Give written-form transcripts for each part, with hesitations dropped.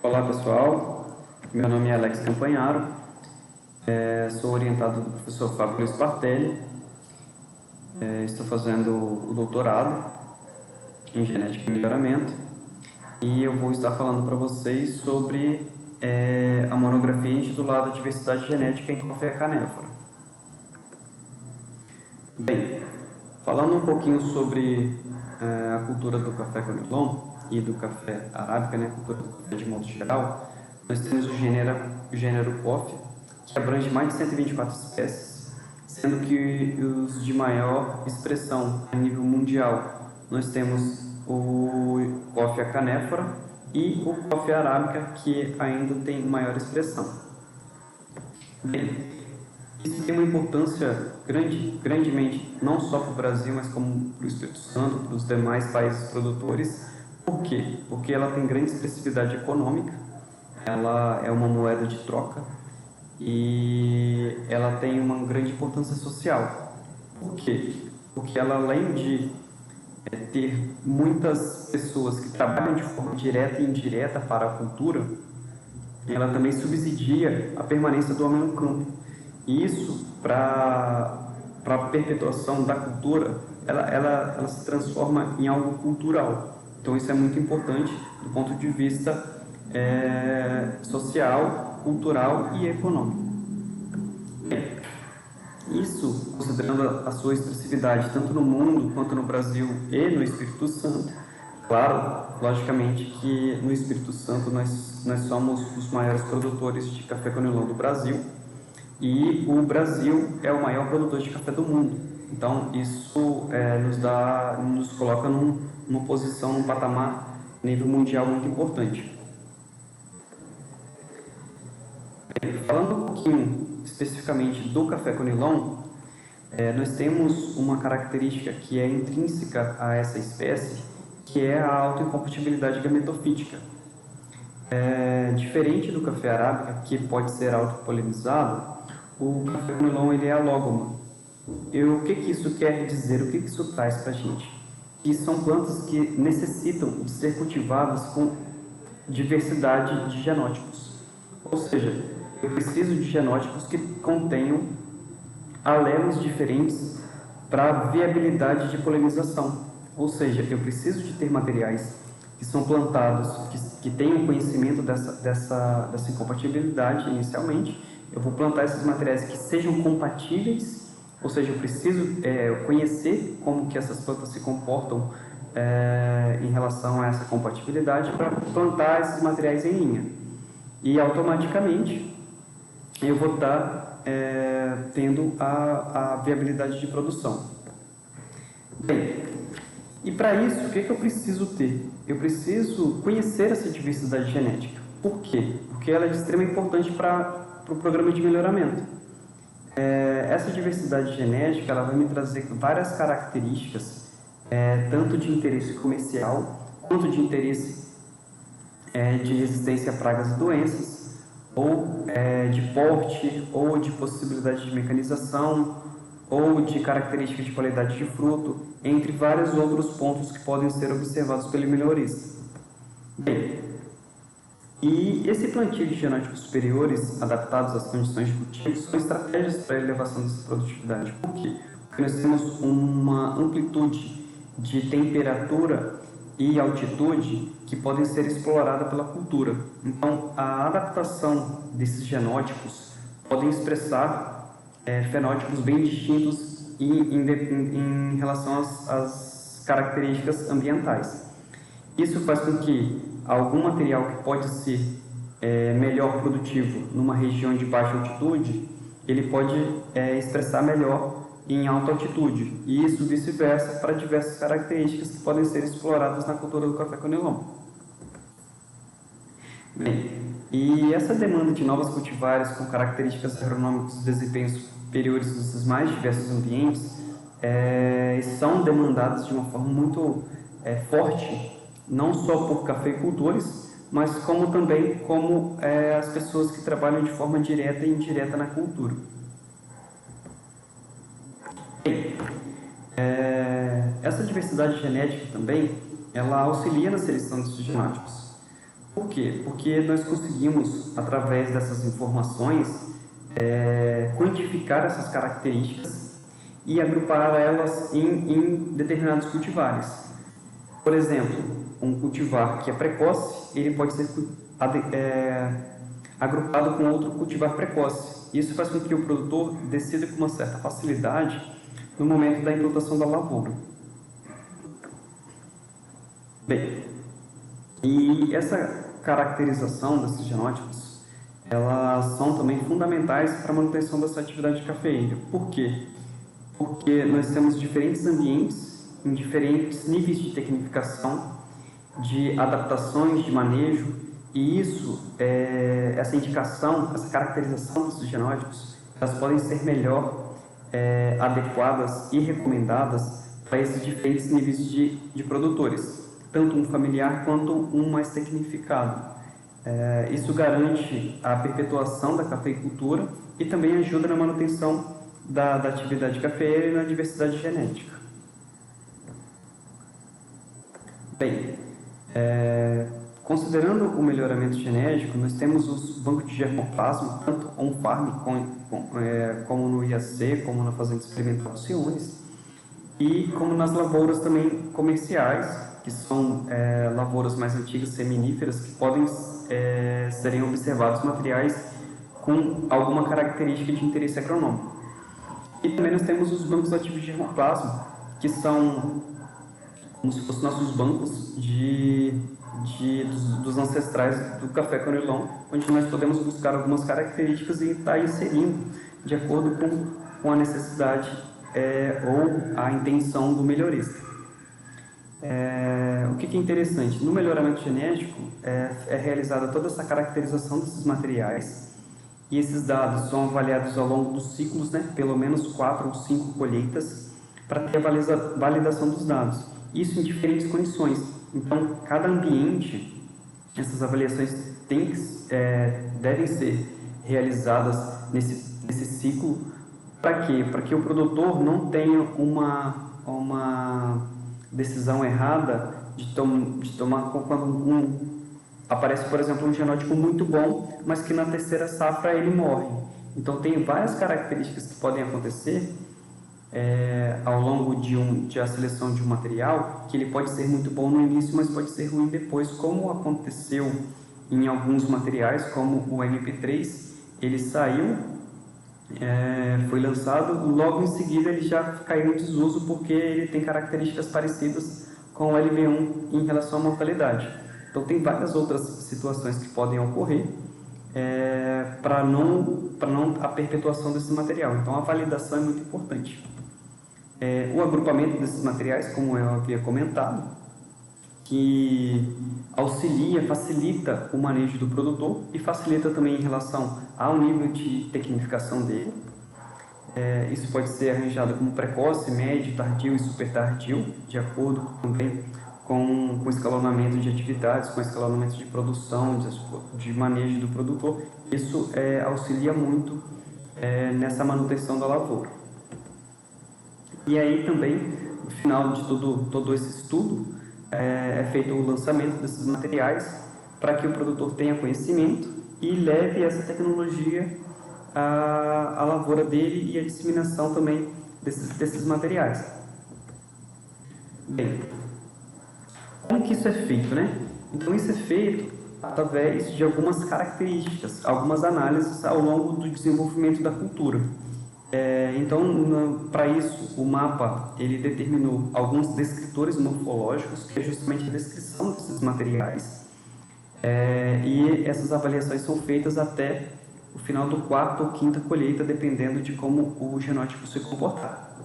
Olá pessoal, meu nome é Alex Campanharo, sou orientado do professor Fábio Luiz Bartelli, estou fazendo o doutorado em genética e melhoramento e eu vou estar falando para vocês sobre a monografia intitulada Diversidade Genética em Café Canéfora. Bem, falando um pouquinho sobre a cultura do café conilon e do café arábica, né, a cultura do café de modo geral, nós temos o gênero Coffea, que abrange mais de 124 espécies, sendo que os de maior expressão a nível mundial nós temos o Coffea canephora e o Coffea arábica, que ainda tem maior expressão. Bem, isso tem uma importância grandemente, não só para o Brasil, mas como para o Espírito Santo, para os demais países produtores. Por quê? Porque ela tem grande expressividade econômica, ela é uma moeda de troca e ela tem uma grande importância social. Por quê? Porque ela, além de ter muitas pessoas que trabalham de forma direta e indireta para a cultura, ela também subsidia a permanência do homem no campo. E isso, para a perpetuação da cultura, ela se transforma em algo cultural. Então, isso é muito importante do ponto de vista social, cultural e econômico. Bem, isso, considerando a sua expressividade tanto no mundo quanto no Brasil e no Espírito Santo, claro, logicamente que no Espírito Santo nós somos os maiores produtores de café conilon do Brasil e o Brasil é o maior produtor de café do mundo. Então, isso nos coloca numa posição, num patamar a nível mundial muito importante. Bem, falando um pouquinho especificamente do café conilon, nós temos uma característica que é intrínseca a essa espécie, que é a autoincompatibilidade gametofítica. Diferente do café arábica, que pode ser autopolinizado, o café conilon ele é alógamo. O que isso quer dizer? O que isso traz para a gente? Que são plantas que necessitam de ser cultivadas com diversidade de genótipos. Ou seja, eu preciso de genótipos que contenham alelos diferentes para a viabilidade de polinização. Ou seja, eu preciso de ter materiais que são plantados, que tenham conhecimento dessa incompatibilidade inicialmente. Eu vou plantar esses materiais que sejam compatíveis, ou seja, eu preciso conhecer como que essas plantas se comportam em relação a essa compatibilidade para plantar esses materiais em linha. E automaticamente eu vou estar tendo a viabilidade de produção. Bem, e para isso, o que eu preciso ter? Eu preciso conhecer essa diversidade genética. Por quê? Porque ela é de extrema importância para o programa de melhoramento. Essa diversidade genética ela vai me trazer várias características, tanto de interesse comercial, quanto de interesse de resistência a pragas e doenças, ou de porte, ou de possibilidade de mecanização, ou de características de qualidade de fruto, entre vários outros pontos que podem ser observados pelo melhorista. Bem, e esse plantio de genótipos superiores adaptados às condições de cultivo são estratégias para a elevação dessa produtividade. Por quê? Porque nós temos uma amplitude de temperatura e altitude que podem ser exploradas pela cultura. Então, a adaptação desses genótipos podem expressar fenótipos bem distintos em relação às características ambientais. Isso faz com que algum material que pode ser melhor produtivo numa região de baixa altitude, ele pode expressar melhor em alta altitude, e isso vice-versa para diversas características que podem ser exploradas na cultura do café conilon. Bem, e essa demanda de novas cultivares com características agronômicas e desempenhos superiores nesses mais diversos ambientes são demandadas de uma forma muito forte, não só por cafeicultores, mas como também como as pessoas que trabalham de forma direta e indireta na cultura. Bem, essa diversidade genética também, ela auxilia na seleção desses genótipos. Por quê? Porque nós conseguimos, através dessas informações, quantificar essas características e agrupar elas em determinados cultivares. Por exemplo, um cultivar que é precoce, ele pode ser agrupado com outro cultivar precoce. Isso faz com que o produtor decida com uma certa facilidade no momento da implantação da lavoura. Bem, e essa caracterização desses genótipos, elas são também fundamentais para a manutenção dessa atividade cafeeira. Por quê? Porque nós temos diferentes ambientes, em diferentes níveis de tecnificação, de adaptações, de manejo, e isso, essa indicação, essa caracterização desses genótipos, elas podem ser melhor adequadas e recomendadas para esses diferentes níveis de produtores, tanto um familiar quanto um mais tecnificado. Isso garante a perpetuação da cafeicultura e também ajuda na manutenção da atividade cafeeira e na diversidade genética. Bem, considerando o melhoramento genético, nós temos os bancos de germoplasma, tanto on-farm como no IAC, como na Fazenda Experimental dos Ciúnes, e como nas lavouras também comerciais, que são lavouras mais antigas, seminíferas, que podem serem observados materiais com alguma característica de interesse agronômico. E também nós temos os bancos ativos de germoplasma, que são como se fossem nossos bancos dos ancestrais do café Conilon, onde nós podemos buscar algumas características e estar inserindo de acordo com a necessidade ou a intenção do melhorista. O que é interessante? No melhoramento genético é realizada toda essa caracterização desses materiais e esses dados são avaliados ao longo dos ciclos, pelo menos 4 ou 5 colheitas, para ter a validação dos dados. Isso em diferentes condições. Então, cada ambiente, essas avaliações devem ser realizadas nesse ciclo. Para quê? Para que o produtor não tenha uma decisão errada de tomar quando aparece, por exemplo, um genótipo muito bom, mas que na terceira safra ele morre. Então, tem várias características que podem acontecer ao longo de a seleção de um material, que ele pode ser muito bom no início, mas pode ser ruim depois, como aconteceu em alguns materiais, como o MP3, ele saiu, foi lançado, logo em seguida ele já caiu em desuso, porque ele tem características parecidas com o LB1 em relação à mortalidade. Então, tem várias outras situações que podem ocorrer para não a perpetuação desse material. Então, a validação é muito importante. O agrupamento desses materiais, como eu havia comentado, que auxilia, facilita o manejo do produtor e facilita também em relação ao nível de tecnificação dele. Isso pode ser arranjado como precoce, médio, tardio e super tardio, de acordo também com o escalonamento de atividades, com o escalonamento de produção, de manejo do produtor. Isso auxilia muito nessa manutenção da lavoura. E aí também, no final de todo esse estudo, é feito o lançamento desses materiais para que o produtor tenha conhecimento e leve essa tecnologia à lavoura dele e à disseminação também desses materiais. Bem, como que isso é feito, Então, isso é feito através de algumas características, algumas análises ao longo do desenvolvimento da cultura. Então, para isso, o mapa ele determinou alguns descritores morfológicos, que é justamente a descrição desses materiais, e essas avaliações são feitas até o final do 4ª ou 5ª colheita, dependendo de como o genótipo se comportar.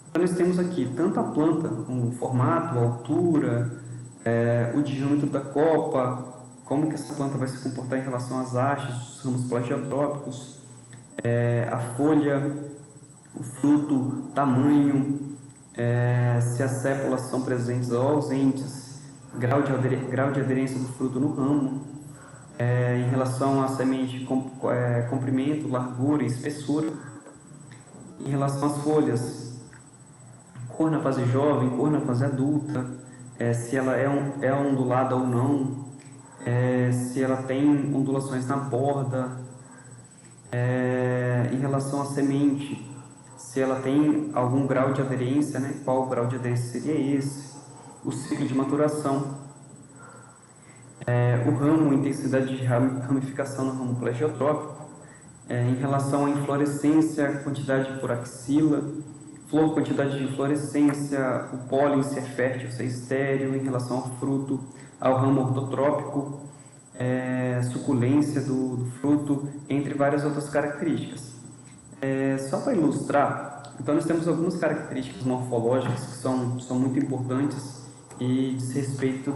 Então, nós temos aqui tanto a planta, o formato, a altura, o diâmetro da copa, como que essa planta vai se comportar em relação às hastes, os ramos plagiotrópicos, a folha, o fruto, tamanho, se as sépolas são presentes ou ausentes, grau de aderência do fruto no ramo, em relação à semente, comprimento, largura e espessura, em relação às folhas, cor na fase jovem, cor na fase adulta, se ela é ondulada ou não, tem ondulações na borda, em relação à semente, se ela tem algum grau de aderência, né? Qual o grau de aderência seria esse, o ciclo de maturação, o ramo, intensidade de ramificação no ramo plagiotrópico, em relação à inflorescência, quantidade por axila, flor, quantidade de inflorescência, o pólen, se é fértil, se é estéril, em relação ao fruto, ao ramo ortotrópico, suculência do fruto, entre várias outras características. Só para ilustrar, então nós temos algumas características morfológicas que são muito importantes e diz respeito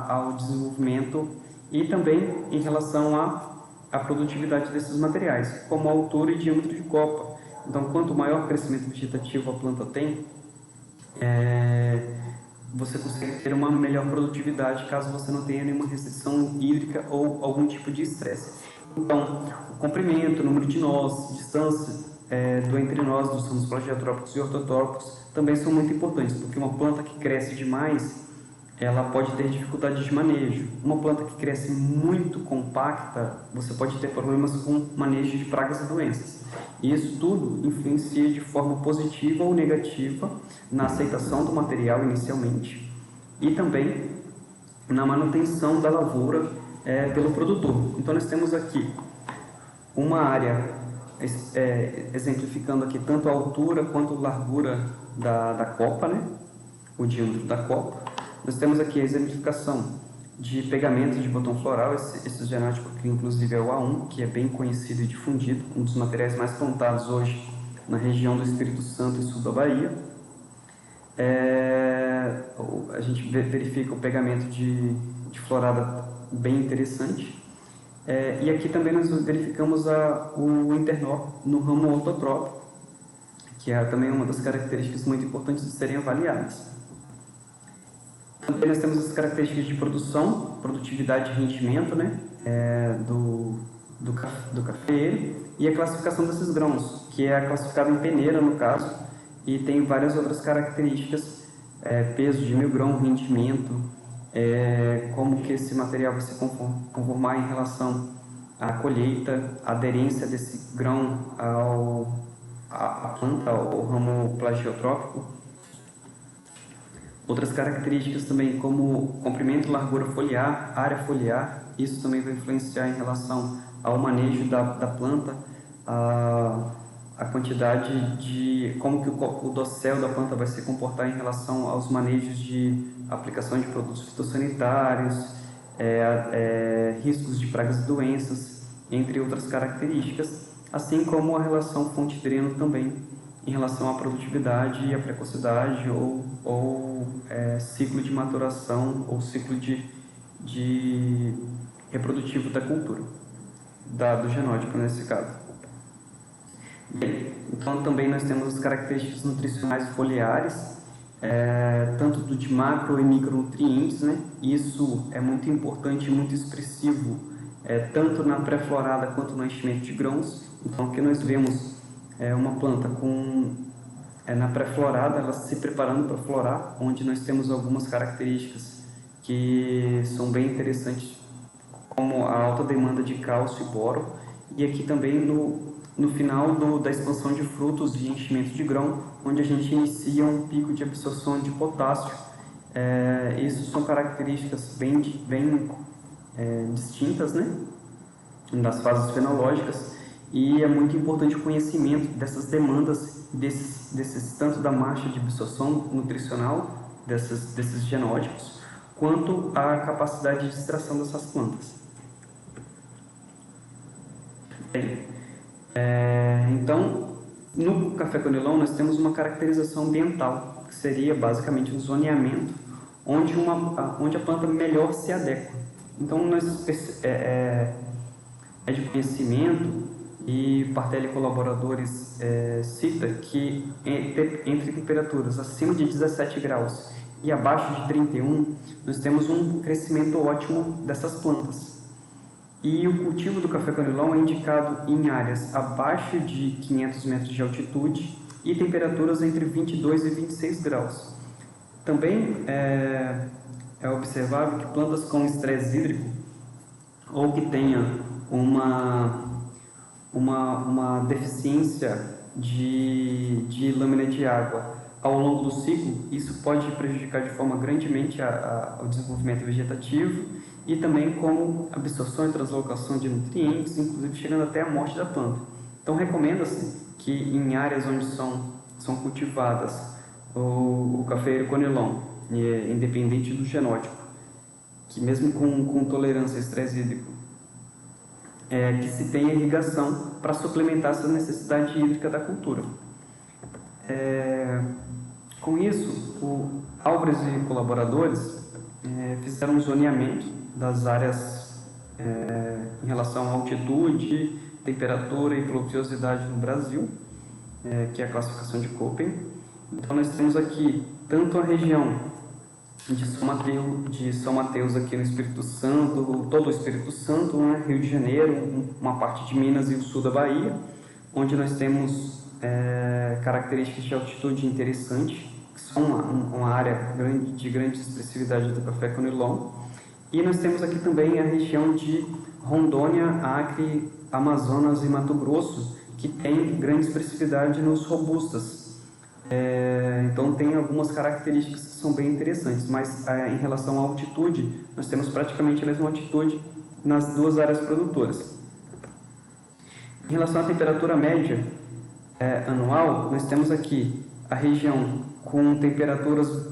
ao desenvolvimento e também em relação à produtividade desses materiais, como a altura e diâmetro de copa. Então, quanto maior crescimento vegetativo a planta tem, você consegue ter uma melhor produtividade caso você não tenha nenhuma restrição hídrica ou algum tipo de estresse. Então, o comprimento, o número de nós, distância do entre nós dos ramos plagiotrópicos e ortotrópicos também são muito importantes, porque uma planta que cresce demais, ela pode ter dificuldade de manejo. Uma planta que cresce muito compacta, você pode ter problemas com manejo de pragas e doenças. E isso tudo influencia de forma positiva ou negativa na aceitação do material inicialmente e também na manutenção da lavoura pelo produtor. Então nós temos aqui uma área exemplificando aqui tanto a altura quanto a largura da copa, né? O diâmetro da copa. Nós temos aqui a exemplificação de pegamento de botão floral, esse genótipo que inclusive é o A1, que é bem conhecido e difundido, um dos materiais mais plantados hoje na região do Espírito Santo e sul da Bahia. A gente verifica o pegamento de florada bem interessante. E aqui também nós verificamos o internó no ramo ortotrópico, que é também uma das características muito importantes de serem avaliadas. Também nós temos as características de produção, produtividade e rendimento, né, do cafeeiro, e a classificação desses grãos, que é classificado em peneira, no caso, e tem várias outras características, peso de 1000 grãos, rendimento, como que esse material vai se conformar em relação à colheita, a aderência desse grão à planta, ao ramo plagiotrópico. Outras características também, como comprimento, largura foliar, área foliar, isso também vai influenciar em relação ao manejo da planta, a quantidade de como que o dossel da planta vai se comportar em relação aos manejos de aplicação de produtos fitossanitários, riscos de pragas e doenças, entre outras características, assim como a relação fonte-dreno também, em relação à produtividade e à precocidade ou ciclo de maturação ou ciclo de reprodutivo da cultura, do genótipo nesse caso. Bem, então também nós temos as características nutricionais foliares, tanto de macro e micronutrientes, né? Isso é muito importante e muito expressivo, tanto na pré-florada quanto no enchimento de grãos. Então aqui nós vemos uma planta na pré-florada, ela se preparando para florar, onde nós temos algumas características que são bem interessantes, como a alta demanda de cálcio e boro, e aqui também no final da expansão de frutos e enchimento de grão, onde a gente inicia um pico de absorção de potássio. Isso são características bem distintas, né, das fases fenológicas, e é muito importante o conhecimento dessas demandas, tanto da marcha de absorção nutricional desses genótipos, quanto a capacidade de extração dessas plantas. Bem, então, no café conilon nós temos uma caracterização ambiental, que seria basicamente um zoneamento, onde a planta melhor se adequa. Então, é de conhecimento, e Partelli e colaboradores cita que entre temperaturas acima de 17 graus e abaixo de 31, nós temos um crescimento ótimo dessas plantas. E o cultivo do café conilon é indicado em áreas abaixo de 500 metros de altitude e temperaturas entre 22 e 26 graus. Também é observável que plantas com estresse hídrico ou que tenha uma deficiência de lâmina de água ao longo do ciclo, isso pode prejudicar de forma grandemente o desenvolvimento vegetativo e também como absorção e translocação de nutrientes, inclusive chegando até a morte da planta. Então, recomenda-se que em áreas onde são cultivadas o cafeiro conilon, independente do genótipo, que mesmo com tolerância a estresse hídrico, que se tenha irrigação para suplementar essa necessidade hídrica da cultura. Com isso, o Álvares e colaboradores fizeram um zoneamento das áreas em relação à altitude, temperatura e pluviosidade no Brasil, que é a classificação de Köppen. Então, nós temos aqui tanto a região de São Mateus aqui no Espírito Santo, todo o Espírito Santo, né? Rio de Janeiro, uma parte de Minas e o sul da Bahia, onde nós temos características de altitude interessante, que são uma área de grande expressividade do café conilon. E nós temos aqui também a região de Rondônia, Acre, Amazonas e Mato Grosso, que tem grande expressividade nos robustas. Então tem algumas características que são bem interessantes, mas em relação à altitude, nós temos praticamente a mesma altitude nas duas áreas produtoras. Em relação à temperatura média anual, nós temos aqui a região com temperaturas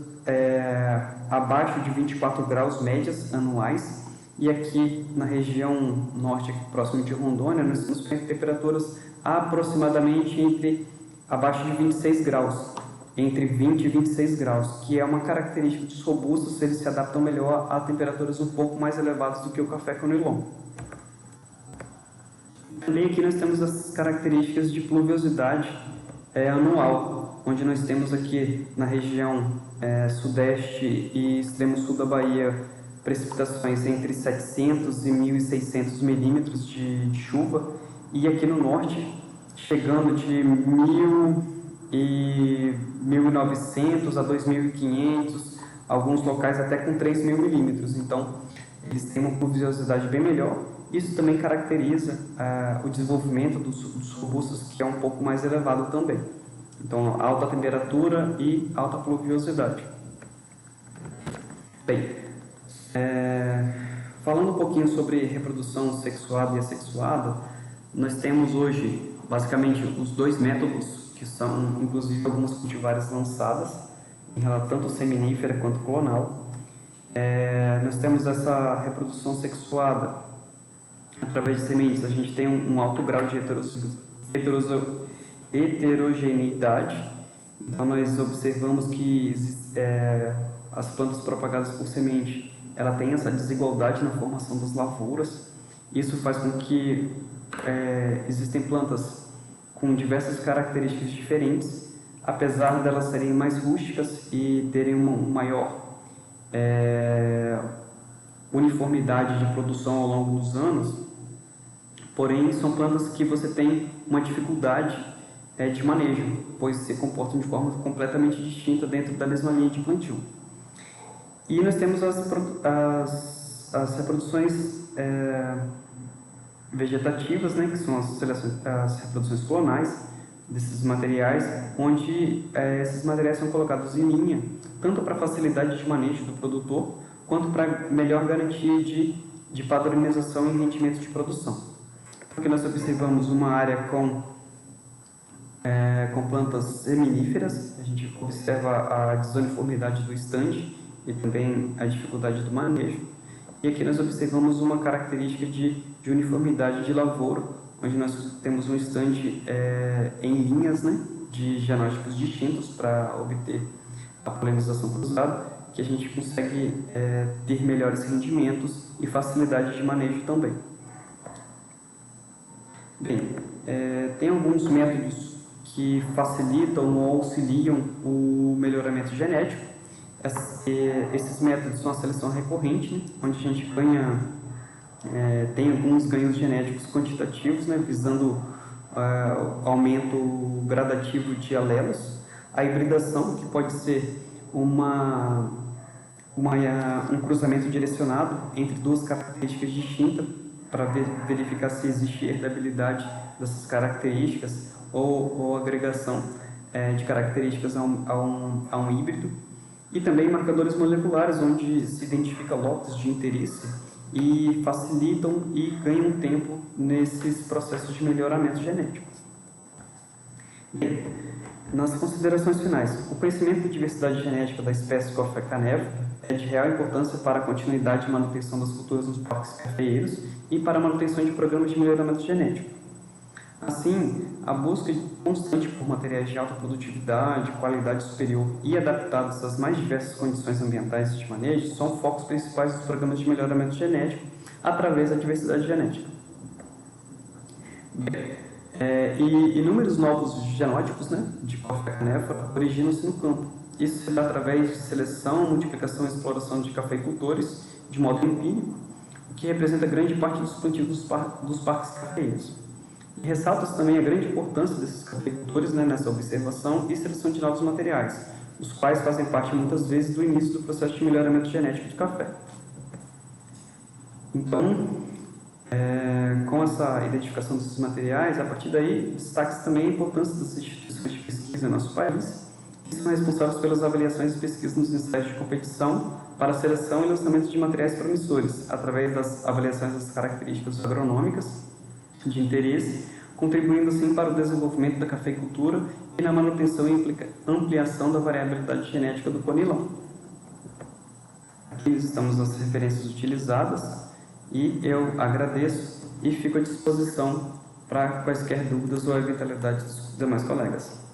abaixo de 24 graus médias anuais, e aqui na região norte, aqui próximo de Rondônia, nós temos temperaturas aproximadamente abaixo de 26 graus, entre 20 e 26 graus, que é uma característica dos robustos, eles se adaptam melhor a temperaturas um pouco mais elevadas do que o café conilon. Também aqui nós temos as características de pluviosidade anual, onde nós temos aqui na região sudeste e extremo sul da Bahia precipitações entre 700 e 1.600 milímetros de chuva, e aqui no norte chegando de 1.900 a 2.500, alguns locais até com 3.000 milímetros. Então, eles têm uma pluviosidade bem melhor. Isso também caracteriza o desenvolvimento dos robustos, que é um pouco mais elevado também. Então, alta temperatura e alta pluviosidade. Bem, falando um pouquinho sobre reprodução sexuada e assexuada, nós temos hoje basicamente os dois métodos, que são inclusive algumas cultivares lançadas, tanto seminífera quanto clonal. Nós temos essa reprodução sexuada através de sementes. A gente tem um alto grau de heterogeneidade. Então nós observamos que as plantas propagadas por semente, ela tem essa desigualdade na formação das lavouras. Isso faz com que existem plantas com diversas características diferentes, apesar delas serem mais rústicas e terem uma maior uniformidade de produção ao longo dos anos. Porém, são plantas que você tem uma dificuldade de manejo, pois se comportam de forma completamente distinta dentro da mesma linha de plantio. E nós temos as reproduções vegetativas, né, que são as reproduções clonais desses materiais, onde esses materiais são colocados em linha, tanto para facilidade de manejo do produtor, quanto para melhor garantia de padronização e rendimento de produção. Porque nós observamos uma área com plantas seminíferas, a gente observa a desuniformidade do estande e também a dificuldade do manejo. E aqui nós observamos uma característica de uniformidade de lavoura, onde nós temos um estande em linhas, né, de genótipos distintos para obter a polinização cruzada, que a gente consegue ter melhores rendimentos e facilidade de manejo também. Bem, tem alguns métodos que facilitam ou auxiliam o melhoramento genético. Esses métodos são a seleção recorrente, né, onde a gente tem alguns ganhos genéticos quantitativos, né, visando aumento gradativo de alelos. A hibridação, que pode ser um cruzamento direcionado entre duas características distintas, para verificar se existe herdabilidade dessas características ou agregação de características a um híbrido, e também marcadores moleculares, onde se identifica locos de interesse e facilitam e ganham tempo nesses processos de melhoramento genético. Nas considerações finais, o conhecimento da diversidade genética da espécie Coffea canephora é de real importância para a continuidade e manutenção das culturas nos parques cafeeiros e para a manutenção de programas de melhoramento genético. Assim, a busca constante por materiais de alta produtividade, qualidade superior e adaptados às mais diversas condições ambientais de manejo são focos principais dos programas de melhoramento genético através da diversidade genética. E inúmeros novos genótipos, de Coffea canephora originam-se no campo. Isso se dá através de seleção, multiplicação e exploração de cafeicultores de modo empírico, o que representa grande parte dos plantios dos parques cafeeiros. E ressalta-se também a grande importância desses cafeicultores nessa observação e seleção de novos materiais, os quais fazem parte muitas vezes do início do processo de melhoramento genético de café. Então, com essa identificação desses materiais, a partir daí, destaque-se também a importância das instituições de pesquisa em nosso país, que são responsáveis pelas avaliações e pesquisas nos ensaios de competição para a seleção e lançamento de materiais promissores, através das avaliações das características agronômicas de interesse, contribuindo assim para o desenvolvimento da cafeicultura e na manutenção e ampliação da variabilidade genética do conilon. Aqui estamos nas referências utilizadas e eu agradeço e fico à disposição para quaisquer dúvidas ou eventualidades dos demais colegas.